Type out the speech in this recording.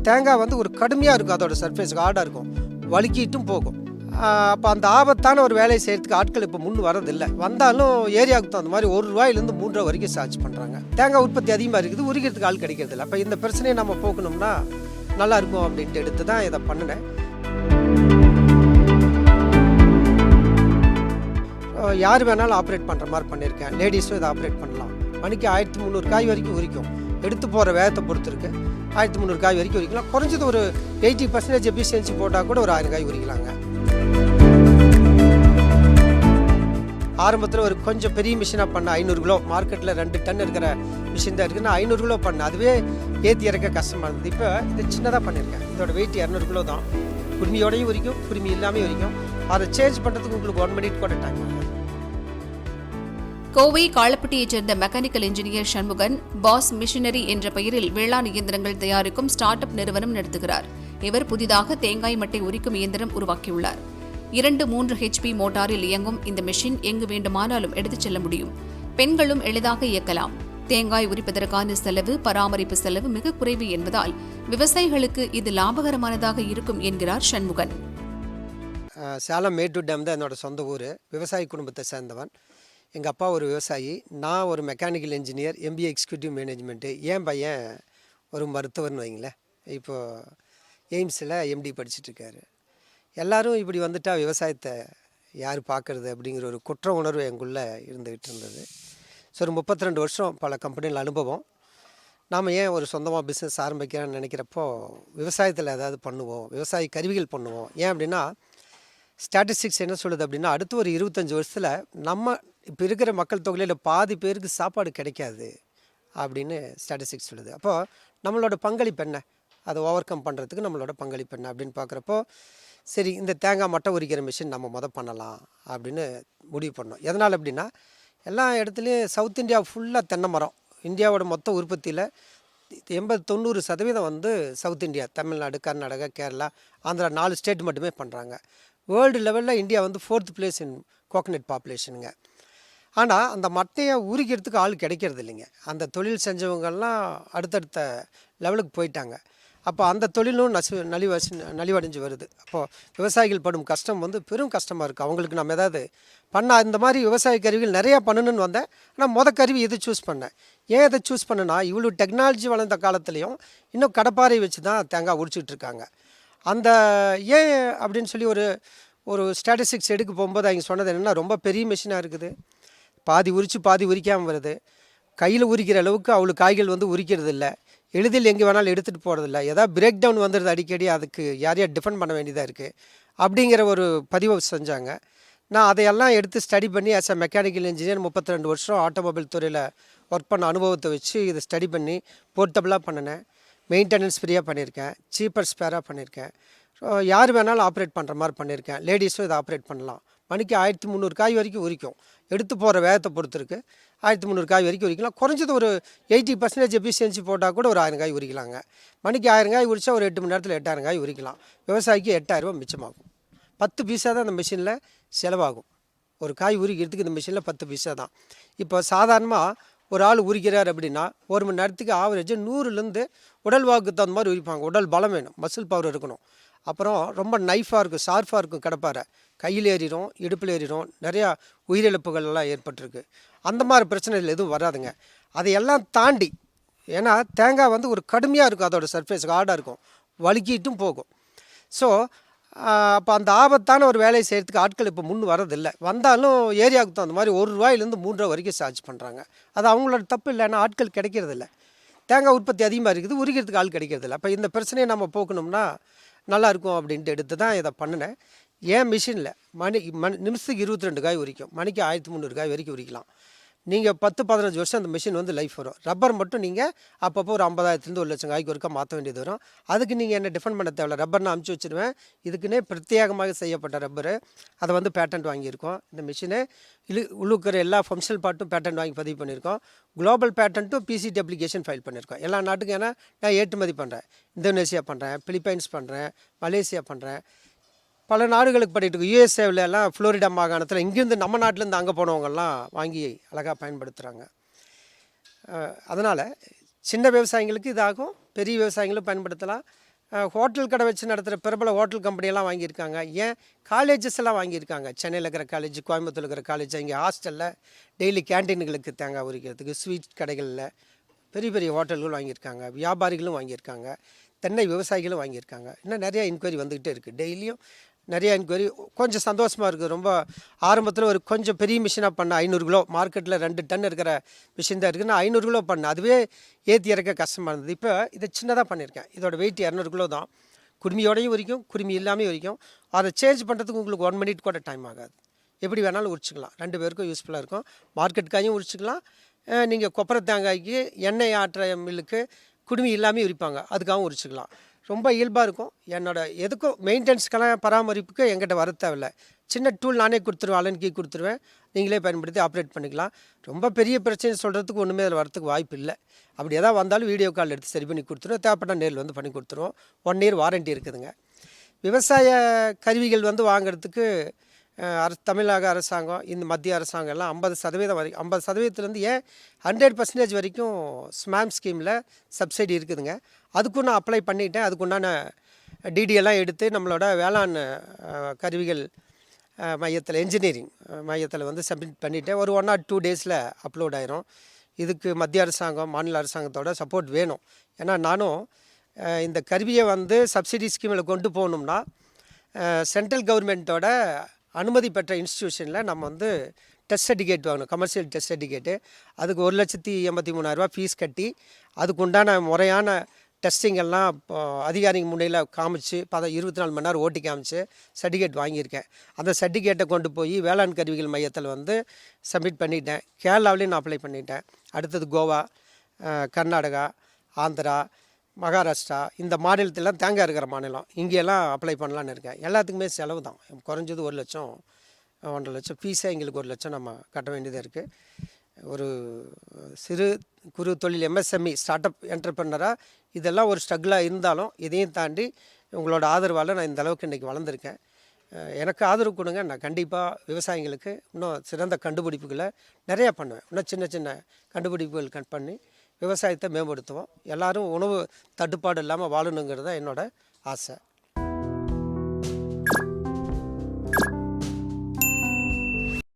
தேங்காய் வந்து ஒரு கடுமையாக இருக்கும், அதோட சர்ஃபேஸ் ஹார்டாக இருக்கும், வழுக்கிட்டும் போகும். அப்போ அந்த ஆபத்தான ஒரு வேலையை செய்கிறதுக்கு ஆட்கள் இப்போ முன் வரதில்லை. வந்தாலும் ஏரியாவுக்கு தகுந்த மாதிரி ₹1 to 3 வரைக்கும் சார்ஜ் பண்ணுறாங்க. தேங்காய் உற்பத்தி அதிகமாக இருக்குது, உரிக்கிறதுக்கு ஆள் கிடைக்கிறதில்ல. அப்போ இந்த பிரச்சனையை நம்ம போக்கணும்னா நல்லா இருக்கும் அப்படின்ட்டு எடுத்து தான் இதை பண்ணினேன். யார் வேணாலும் ஆப்ரேட் பண்ணுற மாதிரி பண்ணியிருக்கேன். லேடிஸும் இதை ஆப்ரேட் பண்ணலாம். மணிக்கு 1300 காய் வரைக்கும் உரிக்கும். எடுத்து போகிற வேகத்தை பொறுத்து இருக்குது. 1300 காய் வரைக்கும் உரிக்கலாம். குறைஞ்சது ஒரு 80% எஃபிஷியன்சி போட்டால் கூட ஒரு 1000 காய் உரிக்கலாங்க. ஆரம்பத்தில் ஒரு கொஞ்சம் பெரிய மிஷினாக பண்ண 500 கிலோ, மார்க்கெட்டில் 2 டன் இருக்கிற மிஷின் தான் இருக்குது. நான் 500 கிலோ பண்ணேன். அதுவே ஏற்றி இறக்க கஷ்டமாக இருந்தது. இப்போ இது சின்னதாக பண்ணியிருக்கேன். இதோட வெயிட் 200 கிலோ தான். குருமியோடையும் உரிக்கும், குருமி இல்லாமல் உரிக்கும். அதை சேஞ்ச் பண்ணுறதுக்கு உங்களுக்கு 1 minute கூட டைம் ஆகும். கோவை காளப்பட்டியைச் சேர்ந்த mechanical engineer Shanmugan Boss Machinery என்ற பெயரில் வேளாண் இயந்திரங்கள் தயாரிக்கும் ஸ்டார்ட் அப் நிறுவனம் நடத்துகிறார். இவர் புதிதாக தேங்காய் மட்டை உரிக்கும் இயந்திரம் உருவாக்கியுள்ளார். 2-3 HP மோட்டாரில் இயங்கும் இந்த மெஷின் எங்கு வேண்டுமானாலும் எடுத்துச் செல்ல முடியும். பெண்களும் எளிதாக இயக்கலாம். தேங்காய் உரிப்பதற்கான செலவு, பராமரிப்பு செலவு மிக குறைவு என்பதால் விவசாயிகளுக்கு இது லாபகரமானதாக இருக்கும் என்கிறார் சண்முகன். சேலம் மேட்டூர் டேம் தான் என்னோட சொந்த ஊர். விவசாய குடும்பத்தை சேர்ந்தவன். எங்கள் அப்பா ஒரு விவசாயி, நான் ஒரு mechanical engineer, MBA executive management. என் பையன் ஒரு மருத்துவர்னு வைங்களேன், இப்போது எய்ம்ஸில் MD படிச்சுட்ருக்காரு. எல்லோரும் இப்படி வந்துட்டால் விவசாயத்தை யார் பார்க்குறது அப்படிங்கிற ஒரு குற்ற உணர்வு எங்குள்ளே இருந்துக்கிட்டு இருந்தது. ஸோ ஒரு 32 வருஷம் பல கம்பெனியில் அனுபவம். நாம் ஏன் ஒரு சொந்தமாக பிஸ்னஸ் ஆரம்பிக்கிறோன்னு நினைக்கிறப்போ விவசாயத்தில் ஏதாவது பண்ணுவோம், விவசாய கருவிகள் பண்ணுவோம். ஏன் அப்படின்னா ஸ்டாட்டிஸ்டிக்ஸ் என்ன சொல்லுது அப்படின்னா, அடுத்து ஒரு 25 வருஷத்தில் நம்ம இப்போ இருக்கிற மக்கள் தொகையில் பாதி பேருக்கு சாப்பாடு கிடைக்காது அப்படின்னு ஸ்டாட்டிஸ்டிக்ஸ் சொல்லுது. அப்போது நம்மளோட பங்களிப்பு என்ன, அதை ஓவர் கம் பண்ணுறதுக்கு நம்மளோட பங்களிப்பு என்ன அப்படின்னு பார்க்குறப்போ, சரி இந்த தேங்காய் மட்டை உரிக்கிற மிஷின் நம்ம பண்ணலாம் அப்படின்னு முடிவு பண்ணோம். எதனால் அப்படின்னா, எல்லா இடத்துலையும் சவுத் இந்தியா ஃபுல்லாக தென்னை மரம். இந்தியாவோட மொத்த உற்பத்தியில் 80-90% வந்து south India, Tamil Nadu, Karnataka, Kerala, Andhra 4 state மட்டுமே பண்ணுறாங்க. வேர்ல்டு லெவலில் இந்தியா வந்து 4th place இன் கோகனட் பாப்புலேஷனுங்க. ஆனால் அந்த மட்டையை உரிக்கிறதுக்கு ஆள் கிடைக்கிறது இல்லைங்க. அந்த தொழில் செஞ்சவங்கள்லாம் அடுத்தடுத்த லெவலுக்கு போயிட்டாங்க. அப்போ அந்த தொழிலும் நலிவடைஞ்சு வருது. அப்போது விவசாயிகள் படும் கஷ்டம் வந்து பெரும் கஷ்டமாக இருக்குது. அவங்களுக்கு நம்ம ஏதாவது பண்ணால், இந்த மாதிரி விவசாய கருவிகள் நிறையா பண்ணணுன்னு வந்தேன். ஆனால் கருவி எது சூஸ் பண்ணேன். ஏன் இதை சூஸ் பண்ணேன்னா, இவ்வளோ டெக்னாலஜி வளர்ந்த காலத்துலேயும் இன்னும் கடப்பாறை வச்சு தான் தேங்காய் உரிச்சிட்டு இருக்காங்க. அந்த ஏன் அப்படின்னு சொல்லி ஒரு ஸ்டாட்டிஸ்டிக்ஸ் எடுக்க போகும்போது அவங்க சொன்னது என்னென்னா, ரொம்ப பெரிய மிஷினாக இருக்குது, பாதி உரித்து பாதி உரிக்காமல் வருது, கையில் உரிக்கிற அளவுக்கு அவ்வளோ காய்கள் வந்து உரிக்கிறது இல்லை, எளிதில் எங்கே வேணாலும் எடுத்துகிட்டு போகிறதில்ல, ஏதாவது பிரேக் டவுன் வந்துடுது அடிக்கடி, அதுக்கு யாரையா டிஃபெண்ட் பண்ண வேண்டியதாக இருக்குது அப்படிங்கிற ஒரு பதிவை செஞ்சாங்க. நான் அதையெல்லாம் எடுத்து ஸ்டடி பண்ணி ஆஸ் அ மெக்கானிக்கல் இன்ஜினியர் 32 வருஷம் ஆட்டோமொபைல் துறையில் ஒர்க் பண்ண அனுபவத்தை வச்சு இதை ஸ்டடி பண்ணி போர்ட்டபுளாக பண்ணினேன். மெயின்டெனன்ஸ் ஃப்ரீயாக பண்ணியிருக்கேன், சீப்பர் ஸ்பேராக பண்ணியிருக்கேன். யார் வேணாலும் ஆப்ரேட் பண்ணுற மாதிரி பண்ணியிருக்கேன். லேடிஸும் இதை ஆப்ரேட் பண்ணலாம். மணிக்கு 1300 காய் வரைக்கும் உரிக்கும். எடுத்து போகிற வேகத்தை பொறுத்து இருக்குது. 1300 காய் வரைக்கும் உரிக்கலாம். குறைஞ்சது ஒரு 80% எஃபிஷியன்சி போட்டால் கூட ஒரு 1000 காய் உரிக்கலாங்க. மணிக்கு 1000 காய் உரிச்சா ஒரு 8 மணி நேரத்தில் 8000 காய் உரிக்கலாம். விவசாயிக்கு 8000 ரூபா மிச்சமாகும். 10 பைசா தான் அந்த மிஷினில் செலவாகும். ஒரு காய் உரிக்கிறதுக்கு இந்த மிஷினில் 10 பைசா தான். இப்போ சாதாரணமாக ஒரு ஆள் உரிக்கிறார் அப்படின்னா 1 மணி நேரத்துக்கு ஆவரேஜ் 100லேருந்து உடல் வாக்கு தகுந்த மாதிரி உரிப்பாங்க. உடல் பலம் வேணும், மசில் பவர் இருக்கணும். அப்புறம் ரொம்ப நைஃபாக இருக்கும், ஷார்ப்பாக இருக்கும் கடப்பாரை. கையில் ஏறிடும், இடுப்பில் ஏறிடும், நிறையா உயிரிழப்புகள்லாம் ஏற்பட்டிருக்கு. அந்த மாதிரி பிரச்சனைகள் எதுவும் வராதுங்க. அதையெல்லாம் தாண்டி, ஏன்னா தேங்காய் வந்து ஒரு கடுமையாக இருக்கும், அதோட சர்ஃபேஸ் ஹார்டாக இருக்கும், வழுக்கிட்டும் போகும். ஸோ அப்போ அந்த ஆபத்தான ஒரு வேலையை செய்கிறதுக்கு ஆட்கள் இப்போ முன் வரதில்லை. வந்தாலும் ஏரியாவுக்கு தகுந்த மாதிரி ₹1 to 3 வரைக்கும் சார்ஜ் பண்ணுறாங்க. அது அவங்களோட தப்பு இல்லை, ஏன்னா ஆட்கள் கிடைக்கிறதில்ல. தேங்காய் உற்பத்தி அதிகமாக இருக்குது, உரிக்கிறதுக்கு ஆள் கிடைக்கிறதில்ல. அப்போ இந்த பிரச்சனையை நம்ம போக்கணும்னா நல்லாயிருக்கும் அப்படின்ட்டு எடுத்து தான் இதை பண்ணினேன். ஏன் மிஷினில் நிமிஷத்துக்கு 22 காய் உரிக்கும். மணிக்கு 1300 காய் வரைக்கும் உரிக்கலாம். நீங்கள் 10-15 வருஷம் அந்த மிஷின் வந்து லைஃப் வரும். ரப்பர் மட்டும் நீங்கள் அப்பப்போ ஒரு 50,000 to 1,00,000 காய்க்கு ஒருக்கா மாற்ற வேண்டியது வரும். அதுக்கு நீங்கள் என்ன டிஃபெண்ட் பண்ண தேவையில்ல. ரப்பர் நான் அமுச்சு வச்சுருவேன். இதுக்குன்னே பிரத்யேகமாக செய்யப்பட்ட ரப்பரு. அதை வந்து பேட்டன்ட் வாங்கியிருக்கோம். இந்த மிஷினை உள்ளுக்கிற எல்லா ஃபங்க்ஷனல் பார்ட்டும் பேட்டன்ட் வாங்கி பதிவு பண்ணியிருக்கோம். குளோபல் பேட்டன்ட்டும் PCT அப்ளிகேஷன் ஃபைல் பண்ணியிருக்கோம். எல்லா நாட்டுக்கும். ஏன்னா நான் ஏற்றுமதி பண்ணுறேன், இந்தோனேஷியா பண்ணுறேன், பிலிப்பைன்ஸ் பண்ணுறேன், மலேசியா பண்ணுறேன், பல நாடுகளுக்கு பண்ணிட்டு இருக்கு. USA எல்லாம் ஃப்ளோரிடா மாகாணத்தில் இங்கேருந்து நம்ம நாட்டிலேருந்து அங்கே போனவங்கெல்லாம் வாங்கி அழகாக பயன்படுத்துகிறாங்க. அதனால் சின்ன விவசாயிங்களுக்கு இதாகும், பெரிய விவசாயிகளும் பயன்படுத்தலாம். ஹோட்டல் கடை வச்சு நடத்துகிற பிரபல ஹோட்டல் கம்பெனியெல்லாம் வாங்கியிருக்காங்க. ஏன் காலேஜஸ் எல்லாம் வாங்கியிருக்காங்க. சென்னையில் இருக்கிற காலேஜ், கோயம்புத்தூர் இருக்கிற காலேஜ், இங்கே ஹாஸ்டலில் டெய்லி கேன்டீன்களுக்கு தேங்காய் உரிக்கிறதுக்கு, ஸ்வீட் கடைகளில் பெரிய பெரிய ஹோட்டல்கள் வாங்கியிருக்காங்க. வியாபாரிகளும் வாங்கியிருக்காங்க. தென்னை விவசாயிகளும் வாங்கியிருக்காங்க. இன்னும் நிறையா என்கொயரி வந்துக்கிட்டே இருக்குது. டெய்லியும் நிறையா என்கொயரி. கொஞ்சம் சந்தோஷமாக இருக்குது. ரொம்ப ஆரம்பத்தில் ஒரு கொஞ்சம் பெரிய மிஷினாக பண்ண 500 கிலோ, மார்க்கெட்டில் 2 டன் இருக்கிற மிஷின் தான் இருக்குது. நான் 500 கிலோ பண்ணேன். அதுவே ஏற்றி இறக்க கஷ்டமாக இருந்தது. இப்போ இதை சின்னதாக பண்ணியிருக்கேன். இதோட வெயிட் 200 கிலோ தான். குடுமியோடையும் உரிக்கும், குடுமி இல்லாமல் உரிக்கும். அதை சேஞ்ச் பண்ணுறதுக்கு உங்களுக்கு 1 மினிட் கூட டைம் ஆகாது. எப்படி வேணாலும் உரிச்சிக்கலாம். 2 பேருக்கும் யூஸ்ஃபுல்லாக இருக்கும். மார்க்கெட்டுக்காயும் உரிச்சிக்கலாம். நீங்கள் கொப்பரை தேங்காய்க்கு, எண்ணெய் ஆட்டுற மில்லுக்கு குடுமி இல்லாமல் உரிப்பாங்க, அதுக்காகவும் உரிச்சிக்கலாம். ரொம்ப இயல்பாக இருக்கும். எதுக்கும் மெயின்டெனன்ஸ்க்கெல்லாம் பராமரிப்புக்கு என்கிட்ட வர தேவையில்லை. சின்ன டூல் நானே கொடுத்துருவேன், அலன்கி கொடுத்துருவேன். நீங்களே பயன்படுத்தி ஆப்ரேட் பண்ணிக்கலாம். ரொம்ப பெரிய பிரச்சனை சொல்கிறதுக்கு ஒன்றுமே அதில் வரத்துக்கு வாய்ப்பு இல்லை. அப்படி எதாவது வந்தாலும் வீடியோ கால் எடுத்து சரி பண்ணி கொடுத்துருவோம். தேவைப்பட்ட நேரில் வந்து பண்ணி கொடுத்துருவோம். 1 இயர் வாரண்ட்டி இருக்குதுங்க. விவசாய கருவிகள் வந்து வாங்குறதுக்கு தமிழக அரசாங்கம், இந்த மத்திய அரசாங்கம் எல்லாம் 50% வரைக்கும், 50%லேருந்து ஏன் 100% வரைக்கும் ஸ்மாம் ஸ்கீமில் சப்சிடி இருக்குதுங்க. அதுக்கும் நான் அப்ளை பண்ணிட்டேன். அதுக்குண்டான டிடியெல்லாம் எடுத்து நம்மளோட வேளாண் கருவிகள் மையத்தில், என்ஜினியரிங் மையத்தில் வந்து சப்மிட் பண்ணிவிட்டேன். ஒரு 1 or 2 டேஸில் அப்லோட் ஆயிரும். இதுக்கு மத்திய அரசாங்கம், மாநில அரசாங்கத்தோட சப்போர்ட் வேணும். ஏன்னா நானும் இந்த கருவியை வந்து சப்சிடி ஸ்கீமில் கொண்டு போகணும்னா சென்ட்ரல் கவர்மெண்ட்டோட அனுமதி பெற்ற இன்ஸ்டியூஷனில் நம்ம வந்து டெஸ்ட் சர்டிஃபிகேட் வாங்கணும். Commercial test certificate. அதுக்கு 1,83,000 ஃபீஸ் கட்டி அதுக்கு முறையான டெஸ்டிங் எல்லாம் அதிகாரிங்க முன்னையில் காமிச்சு 24 மணி நேரம் ஓட்டி காமிச்சு சர்டிஃபிகேட் வாங்கியிருக்கேன். அந்த சர்டிஃபிகேட்டை கொண்டு போய் வேளாண் கருவிகள் மையத்தில் வந்து சப்மிட் பண்ணிட்டேன். கேரளாவிலையும் நான் அப்ளை பண்ணிட்டேன். அடுத்தது கோவா, கர்நாடகா, ஆந்திரா, மகாராஷ்டிரா, இந்த மாநிலத்திலாம் தேங்காய் இருக்கிற மாநிலம், இங்கெல்லாம் அப்ளை பண்ணலான்னு இருக்கேன். எல்லாத்துக்குமே செலவு தான். குறைஞ்சது 1 லட்சம் 1.5 லட்சம் ஃபீஸே எங்களுக்கு 1 லட்சம் நம்ம கட்ட வேண்டியதாக இருக்குது. ஒரு சிறு குறு தொழில் எம்எஸ்எம்இ ஸ்டார்ட் அப் என்டர்பிரனராக இதெல்லாம் ஒரு ஸ்ட்ரகிளாக இருந்தாலும் இதையும் தாண்டி உங்களோட ஆதரவால் நான் இந்த அளவுக்கு இன்றைக்கி வளர்ந்துருக்கேன். எனக்கு ஆதரவு கொடுங்க. நான் கண்டிப்பாக விவசாயிகளுக்கு இன்னும் சிறந்த கண்டுபிடிப்புகளை நிறையா பண்ணுவேன். இன்னும் சின்ன சின்ன கண்டுபிடிப்புகள் பண்ணி விவசாயத்தை மேம்படுத்துவோம். எல்லோரும் உணவு தட்டுப்பாடு இல்லாமல் வாழணுங்கிறது தான் என்னோடய ஆசை.